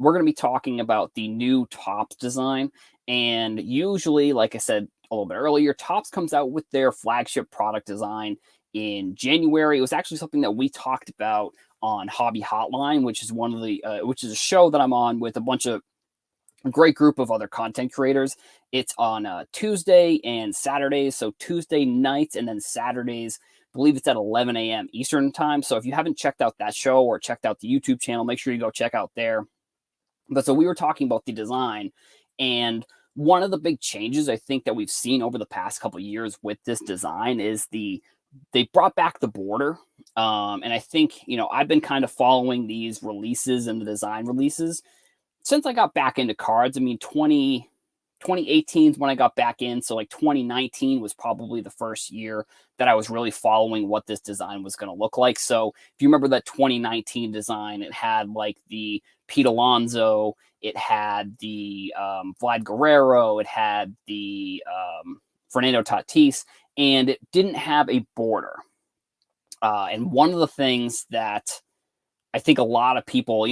we're going to be talking about the new Topps design. And usually, like I said a little bit earlier, Topps comes out with their flagship product design in January. It was actually something that we talked about on Hobby Hotline, which is which is a show that I'm on with a bunch of a great group of other content creators. It's on Tuesday and Saturdays. So Tuesday nights and then Saturdays, I believe it's at 11 a.m. Eastern time. So if you haven't checked out that show or checked out the YouTube channel, make sure you go check out there. But so we were talking about the design, and one of the big changes I think that we've seen over the past couple of years with this design is they brought back the border. And I think, I've been kind of following these releases and the design releases since I got back into cards. I mean, 2018 is when I got back in. So like 2019 was probably the first year that I was really following what this design was going to look like. So if you remember that 2019 design, it had like the Pete Alonso, it had the Vlad Guerrero, it had the Fernando Tatis, and it didn't have a border. And one of the things that I think a lot of people,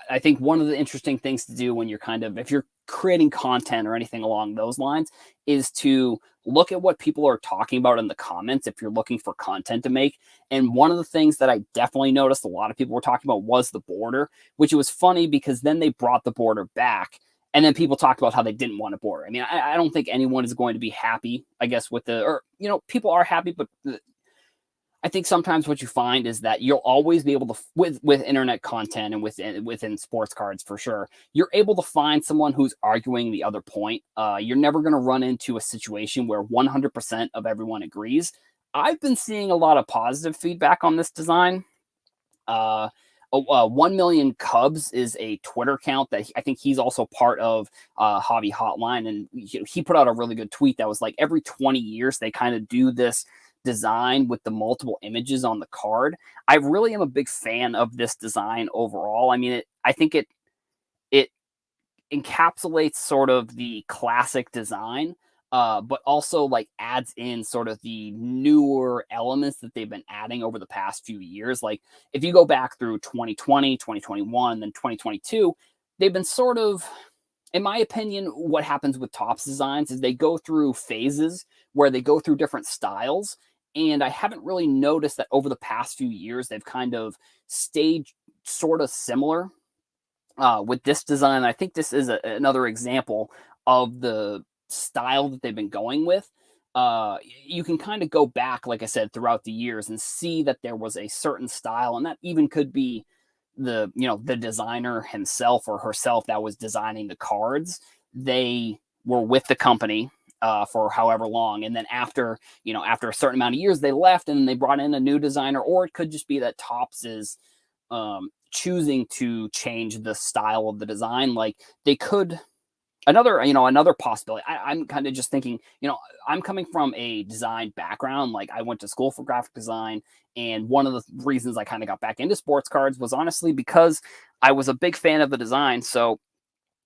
I think one of the interesting things to do when if you're creating content or anything along those lines is to look at what people are talking about in the comments if you're looking for content to make. And one of the things that I definitely noticed a lot of people were talking about was the border, which was funny because then they brought the border back. And then people talked about how they didn't want a border. I mean, I don't think anyone is going to be happy, I guess, people are happy, but I think sometimes what you find is that you'll always be able to, with internet content and within sports cards for sure, you're able to find someone who's arguing the other point. You're never going to run into a situation where 100% of everyone agrees. I've been seeing a lot of positive feedback on this design. 1 Million Cubs is a Twitter account that I think he's also part of Hobby Hotline. And he put out a really good tweet that was like every 20 years, they kind of do this design with the multiple images on the card. I really am a big fan of this design overall. I mean, I think it encapsulates sort of the classic design, but also like adds in sort of the newer elements that they've been adding over the past few years. Like if you go back through 2020, 2021, then 2022, they've been sort of, in my opinion, what happens with Topps designs is they go through phases where they go through different styles. And I haven't really noticed that over the past few years, they've kind of stayed sort of similar with this design. I think this is another example of the style that they've been going with. You can kind of go back, like I said, throughout the years and see that there was a certain style, and that even could be the designer himself or herself that was designing the cards. They were with the company for however long, and then after a certain amount of years, they left and they brought in a new designer. Or it could just be that Topps is choosing to change the style of the design. Like they could. Another possibility. I'm kind of just thinking, I'm coming from a design background. Like I went to school for graphic design. And one of the reasons I kind of got back into sports cards was honestly because I was a big fan of the design. So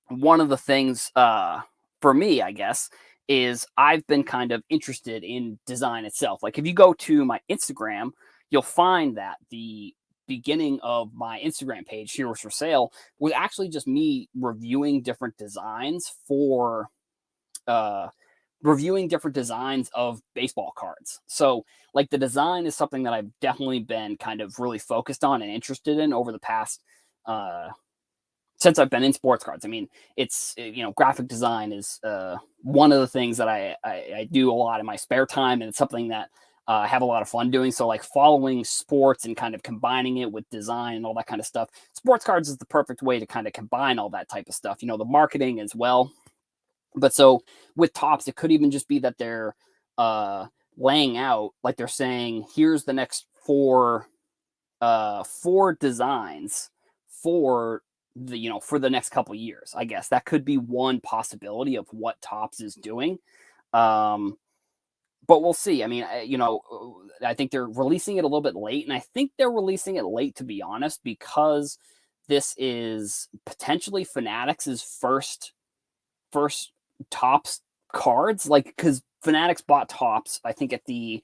one of the things for me, I guess, is I've been kind of interested in design itself. Like if you go to my Instagram, you'll find that the beginning of my Instagram page, Herosforsale, was actually just me reviewing different designs of baseball cards. So like the design is something that I've definitely been kind of really focused on and interested in over the past since I've been in sports cards. I mean, it's, graphic design is one of the things that I do a lot in my spare time, and it's something that I have a lot of fun doing. So like following sports and kind of combining it with design and all that kind of stuff. Sports cards is the perfect way to kind of combine all that type of stuff, the marketing as well. But so with Topps, it could even just be that they're laying out, like they're saying, here's the next four designs for the next couple of years. I guess that could be one possibility of what Topps is doing. But we'll see. I mean, I think they're releasing it a little bit late, and I think they're releasing it late, to be honest, because this is potentially Fanatics' first Topps cards. Like, because Fanatics bought Topps, I think, at the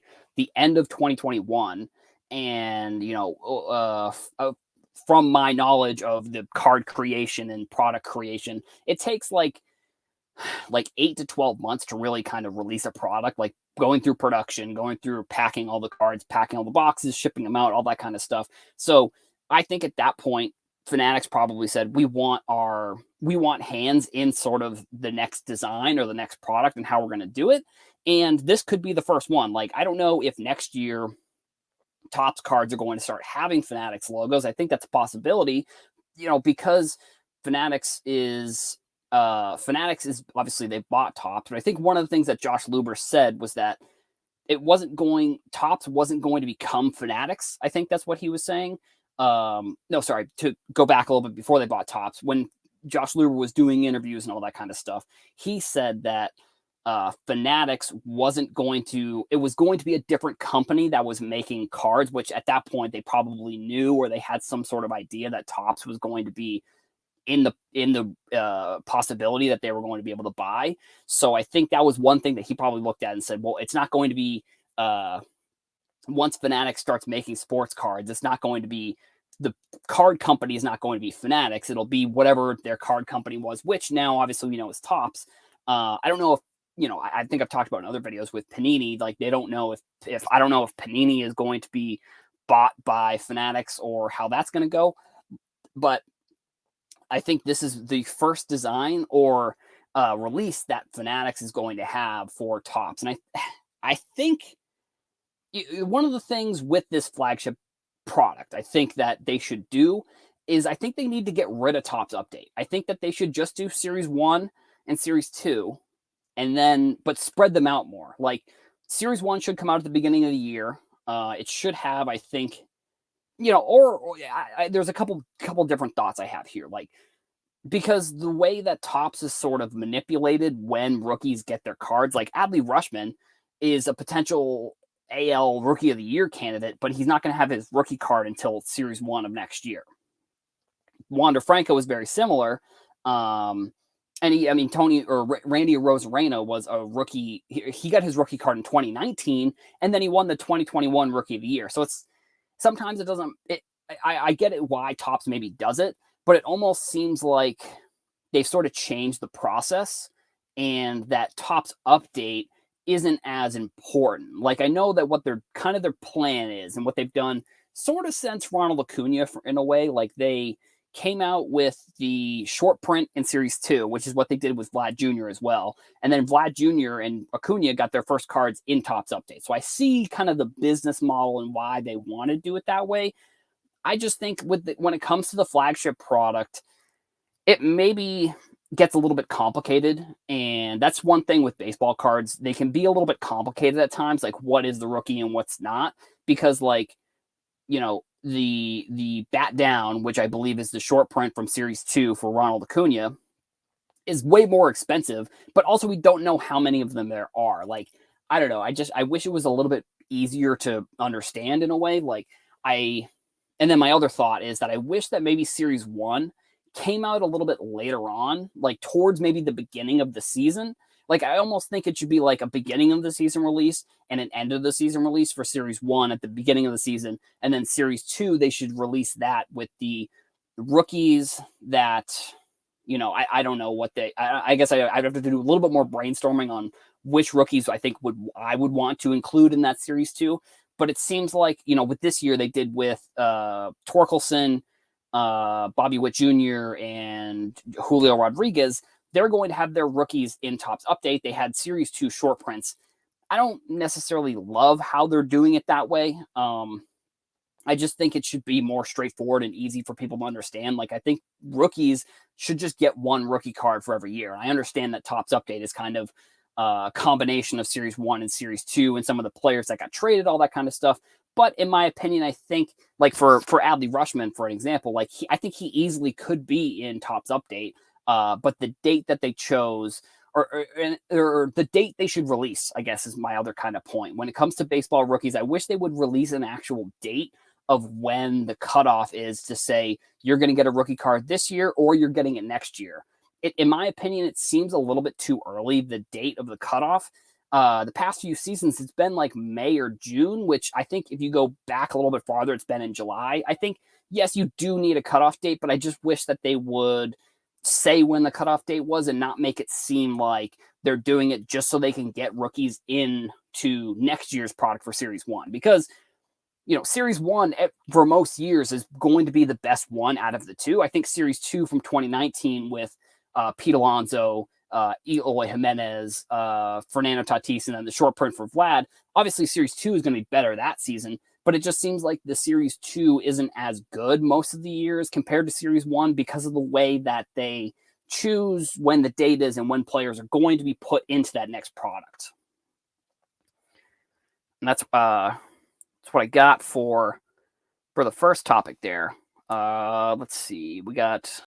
end of 2021, and from my knowledge of the card creation and product creation, it takes like 8 to 12 months to really kind of release a product, like going through production, going through packing all the cards, packing all the boxes, shipping them out, all that kind of stuff. So I think at that point, Fanatics probably said, we want hands in sort of the next design or the next product and how we're going to do it. And this could be the first one. Like, I don't know if next year Topps cards are going to start having Fanatics logos. I think that's a possibility, because Fanatics is obviously they bought Topps, but I think one of the things that Josh Luber said was that Topps wasn't going to become Fanatics. I think that's what he was saying. No, sorry, to go back a little bit before they bought Topps, when Josh Luber was doing interviews and all that kind of stuff, he said that Fanatics wasn't going to, it was going to be a different company that was making cards, which at that point they probably knew, or they had some sort of idea that Topps was going to be in the possibility that they were going to be able to buy. So I think that was one thing that he probably looked at and said, well, it's not going to be, once Fanatics starts making sports cards, it's not going to be, the card company is not going to be Fanatics. It'll be whatever their card company was, which now obviously we know is Topps. I don't know if, I think I've talked about in other videos with Panini, like they don't know if I don't know if Panini is going to be bought by Fanatics or how that's going to go. But I think this is the first design or release that Fanatics is going to have for Topps. And I think one of the things with this flagship product, I think that they should do is I think they need to get rid of Topps Update. I think that they should just do Series 1 and Series 2 and then, but spread them out more. Like Series 1 should come out at the beginning of the year. It should have, I think, there's a couple different thoughts I have here. Like, because the way that Topps is sort of manipulated when rookies get their cards, like Adley Rutschman is a potential AL Rookie of the Year candidate, but he's not going to have his rookie card until Series 1 of next year. Wander Franco is very similar. And Randy Rosarena was a rookie. He got his rookie card in 2019, and then he won the 2021 Rookie of the Year. So sometimes it doesn't. I get it why Topps maybe does it, but it almost seems like they've sort of changed the process, and that Topps Update isn't as important. Like I know that what their plan is, and what they've done sort of since Ronald Acuna in a way, like they came out with the short print in Series 2, which is what they did with Vlad Jr. as well. And then Vlad Jr. and Acuna got their first cards in Topps Update. So I see kind of the business model and why they want to do it that way. I just think when it comes to the flagship product, it maybe gets a little bit complicated. And that's one thing with baseball cards. They can be a little bit complicated at times, like what is the rookie and what's not. Because the Bat Down, which I believe is the short print from Series 2 for Ronald Acuna, is way more expensive, but also we don't know how many of them there are. Like, I don't know. I wish it was a little bit easier to understand in a way. And then my other thought is that I wish that maybe Series 1 came out a little bit later on, like towards maybe the beginning of the season. Like, I almost think it should be like a beginning of the season release and an end of the season release for Series 1 at the beginning of the season. And then Series 2, they should release that with the rookies that, I don't know what I guess I'd have to do a little bit more brainstorming on which rookies I think I would want to include in that Series 2. But it seems like, with this year, they did with Torkelson, Bobby Witt Jr., and Julio Rodriguez. They're going to have their rookies in Topps Update. They had Series 2 short prints. I don't necessarily love how they're doing it that way. I just think it should be more straightforward and easy for people to understand. Like, I think rookies should just get one rookie card for every year. And I understand that Topps Update is kind of a combination of Series 1 and Series 2 and some of the players that got traded, all that kind of stuff. But in my opinion, I think, like for Adley Rutschman, for an example, like I think he easily could be in Topps Update. But the date that they chose, or the date they should release, I guess, is my other kind of point. When it comes to baseball rookies, I wish they would release an actual date of when the cutoff is to say you're going to get a rookie card this year or you're getting it next year. In my opinion, it seems a little bit too early, the date of the cutoff. The past few seasons, it's been like May or June, which I think if you go back a little bit farther, it's been in July. I think yes, you do need a cutoff date, but I just wish that they would say when the cutoff date was and not make it seem like they're doing it just so they can get rookies into next year's product for Series 1. Because, Series 1 for most years is going to be the best one out of the two. I think Series 2 from 2019 with Pete Alonso, Eloy Jimenez, Fernando Tatis, and then the short print for Vlad. Obviously, Series 2 is going to be better that season, but it just seems like the Series 2 isn't as good most of the years compared to Series 1 because of the way that they choose when the date is and when players are going to be put into that next product. And that's what I got for the first topic there. Let's see. We got